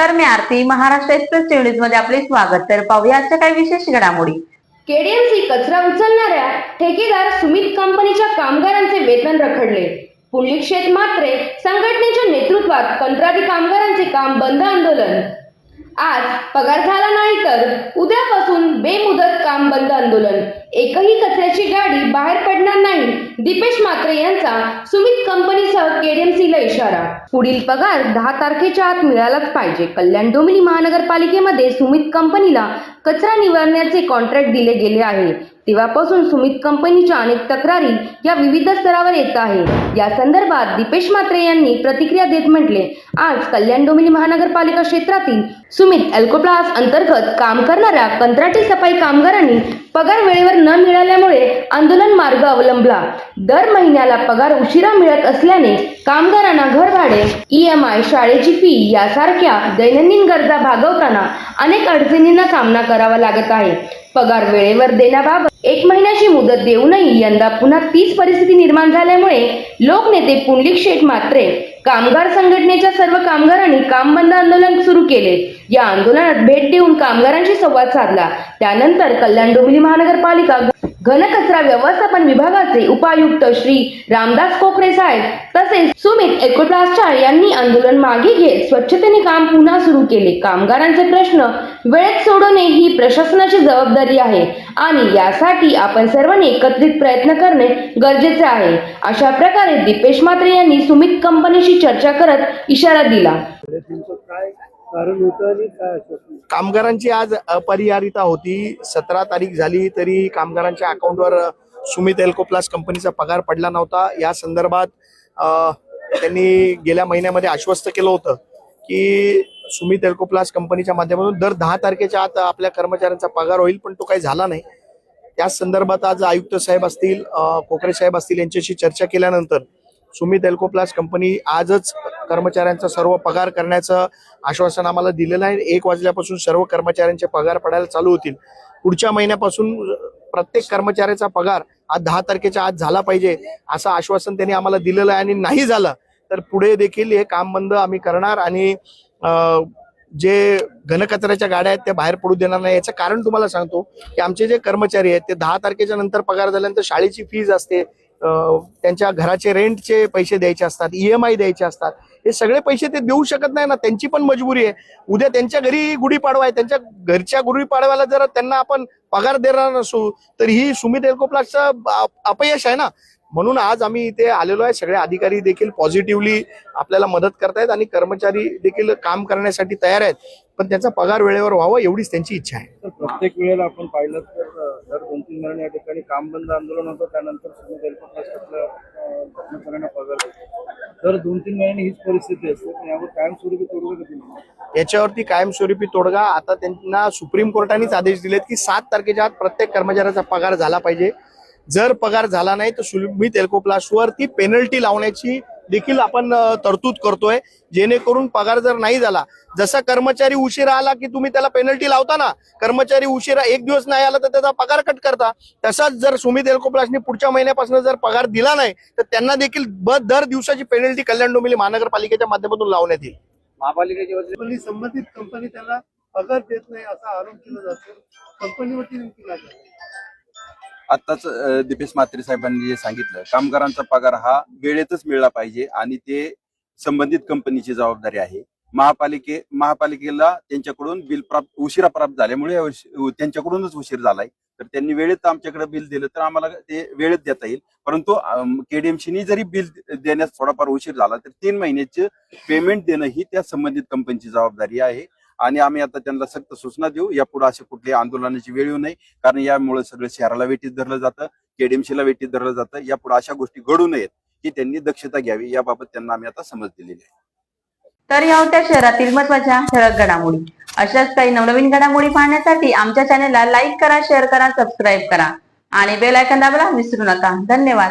नमस्कार, मी आरती. Maharashtra express news मध्ये आपले स्वागत. तर पाहूया आजच्या काही विशेष घडामोडी. केडीएमसी कचरा उचलणाऱ्या ठेकेदार सुमित कंपनीच्या कामगारांचे वेतन रखडले. पुंडलिक शेठ म्हात्रे संघटनेच्या नेतृत्वात कंत्राटी कामगारांचे काम बंद आंदोलन. आज पगार झाला नाही तर उद्यापासून बेमुदत काम बंद आंदोलन. एकही कचऱ्याची गाडी बाहेर पडणार नाही, दीपेश म्हात्रे यांचा सुमित कंपनीसह केडीएमसीला इशारा. पुढील पगार 10 तारखेच्या आत मिळालाच पाहिजे. कल्याण डोंबिवली महानगरपालिकेमध्ये सुमित कंपनीला कचरा निवारण्याचे कॉन्ट्रॅक्ट दिले गेले आहे. तेव्हापासून सुमित कंपनीच्या अनेक तक्रारी या विविध स्तरावर येत आहे. या संदर्भात दीपेश म्हात्रे यांनी प्रतिक्रिया देत म्हटले, आज कल्याण डोंबिवली महानगरपालिका क्षेत्रातील सुमित एल्कोप्लास अंतर्गत काम करणाऱ्या कंत्राटी सफाई कामगारांनी पगार वेळेवर न मिळाल्यामुळे आंदोलन मार्ग अवलंबला. दर महिन्याला पगार उशिरा मिळत असल्याने कामगारांना घर भाडे, EMI, शाळेची फी यासारख्या दैनंदिन गरजा भागवताना अनेक अडचणींना सामना करावा लागत आहे. पगार वेळेवर देण्याबाबत 1 महिन्याची मुदत देऊनही यंदा पुन्हा तीच परिस्थिती निर्माण झाल्यामुळे लोकनेते पुंडलिक शेठ म्हात्रे कामगार संघटनेच्या सर्व कामगारांनी काम बंद आंदोलन सुरू केले. या आंदोलनात भेट देऊन कामगारांशी संवाद साधला. त्यानंतर कल्याण डोंबिवली महानगरपालिका घनकचरा व्यवस्थापन विभागाचे उपायुक्त श्री रामदास कोकरे साहेब तसेच सुमित एल्कोप्लासच्या यांनी आंदोलन मागे घेत स्वच्छतेने काम पुन्हा सुरू केले. कामगारांचे प्रश्न वेळेत सोडवणे ही प्रशासनाची जबाबदारी आहे आणि यासाठी आपण सर्वांनी एकत्रित प्रयत्न करणे गरजेचे आहे. अशा प्रकारे दीपेश म्हात्रे यांनी सुमित कंपनीशी चर्चा करत इशारा दिला. कामगारांची आज अपरिहार्यता होती. 17 तारीख झाली तरी कामगारांच्या अकाउंटवर सुमित एल्कोप्लास कंपनीचा पगार पडला नव्हता. या संदर्भात त्यांनी गेल्या महिन्यामध्ये आश्वस्त केलं होतं की सुमित एल्कोप्लास कंपनीच्या माध्यमातून दर 10 तारखेच्या आत आपल्या कर्मचाऱ्यांचा पगार होईल, पण तो काही झाला नाही. त्या संदर्भात आज आयुक्त साहेब असतील, कोकरे साहेब असतील यांच्याशी चर्चा केल्यानंतर सुमित एल्कोप्लास कंपनी आजच कर्मचाऱ्यांचा सर्व पगार करण्याचं आश्वासन आम्हाला दिलेलं आहे. 1 वाजल्यापासून सर्व कर्मचाऱ्यांचे पगार पडायला चालू होतील. पुढच्या महिन्यापासून प्रत्येक कर्मचाऱ्याचा पगार आज 10 तारखेच्या आत झाला पाहिजे असं आश्वासन त्यांनी आम्हाला दिलेलं आहे. आणि नाही झालं तर पुढे देखील हे काम बंद आम्ही करणार आणि जे घनकचऱ्याच्या गाड्या आहेत त्या बाहेर पडू देणार नाही. याचं कारण तुम्हाला सांगतो की आमचे जे कर्मचारी आहेत ते 10 तारखेच्या नंतर पगार झाल्यानंतर शाळेची फीज असते, त्यांच्या घराचे रेंटचे पैसे द्यायचे असतात, EMI द्यायचे असतात. हे सगळे पैसे ते देऊ शकत नाही ना, त्यांची पण मजबुरी आहे. उद्या त्यांच्या घरी गुढीपाडवा आहे, त्यांच्या घरच्या गुढीपाडव्याला जर त्यांना आपण पगार देणार नसू तर ही सुमित एल्कोप्लासचं अपयश आहे ना. म्हणून आज आम्ही इथे आलेलो आहे. सगळे अधिकारी देखील पॉझिटिव्हली आपल्याला मदत करतायत आणि कर्मचारी देखील काम करण्यासाठी तयार आहेत, पण त्यांचा पगार वेळेवर व्हावा एवढीच त्यांची इच्छा आहे. तर प्रत्येक वेळेला आपण पाहिलं तर दर 2-3 महिने या ठिकाणी काम बंद आंदोलन होतं. त्यानंतर सुमित एल्कोप्लासच्या कर्मचाऱ्यांना पगार दर 2-3 महिन्यांनी हीच परिस्थिती असते. पण यावर कायमस्वरूपी तोडगा कधी नाही. याच्यावरती कायमस्वरूपी तोडगा आता त्यांना सुप्रीम कोर्टानेच आदेश दिलेत की 7 तारखेच्या आत प्रत्येक कर्मचाऱ्याचा पगार झाला पाहिजे. जर पगार झाला नाही तर सुमित एल्कोप्लासवरती पेनल्टी लावण्याची देखील आपण तरतूद करतोय, जेणेकरून पगार जर नाही झाला, जसा कर्मचारी उशिरा आला की तुम्ही त्याला पेनल्टी लावता ना, कर्मचारी उशिरा 1 दिवस नाही आला तर त्याचा पगार कट करता, तसाच जर सुमित एल्कोप्लासने पुढच्या महिन्यापासून जर पगार दिला नाही तर त्यांना देखील दर दिवसाची पेनल्टी कल्याण डोंबिवली महानगरपालिकेच्या माध्यमातून लावण्यात येईल. महापालिकेची संबंधित कंपनी त्यांना पगार देत नाही असा आरोप केला जातो. कंपनीवरती नेमकी काय? आताच दीपेश म्हात्रे साहेबांनी जे सांगितलं, कामगारांचा पगार हा वेळेतच मिळला पाहिजे आणि ते संबंधित कंपनीची जबाबदारी आहे. महापालिकेला त्यांच्याकडून बिल उशिरा प्राप्त झाल्यामुळे त्यांच्याकडूनच उशीर झालाय. तर त्यांनी वेळेत आमच्याकडे बिल दिलं तर आम्हाला ते वेळेत देता येईल. परंतु केडीएमसीनी जरी बिल देण्यास थोडाफार उशीर झाला तर 3 महिन्याचे पेमेंट देणं ही त्या संबंधित कंपनीची जबाबदारी आहे. आणि आम्ही आता त्यांना सक्त सूचना देऊ, यापुढे असे कुठली आंदोलनाची वेळ येऊ नये, कारण यामुळे सगळं शहराला वेठीत धरलं जातं, केडीएमसीला वेठीत धरलं जातं. यापुढे अशा गोष्टी घडू नयेत ही त्यांनी दक्षता घ्यावी, याबाबत त्यांना आम्ही आता समज दिलेली आहे. तर या होत्या शहरातील महत्त्वाच्या ठळक घडामोडी. अशाच काही नवनवीन घडामोडी पाहण्यासाठी आमच्या चॅनलला लाईक करा, शेअर करा, सबस्क्राईब करा आणि बेल आयकॉन दाबायला विसरू नका. धन्यवाद.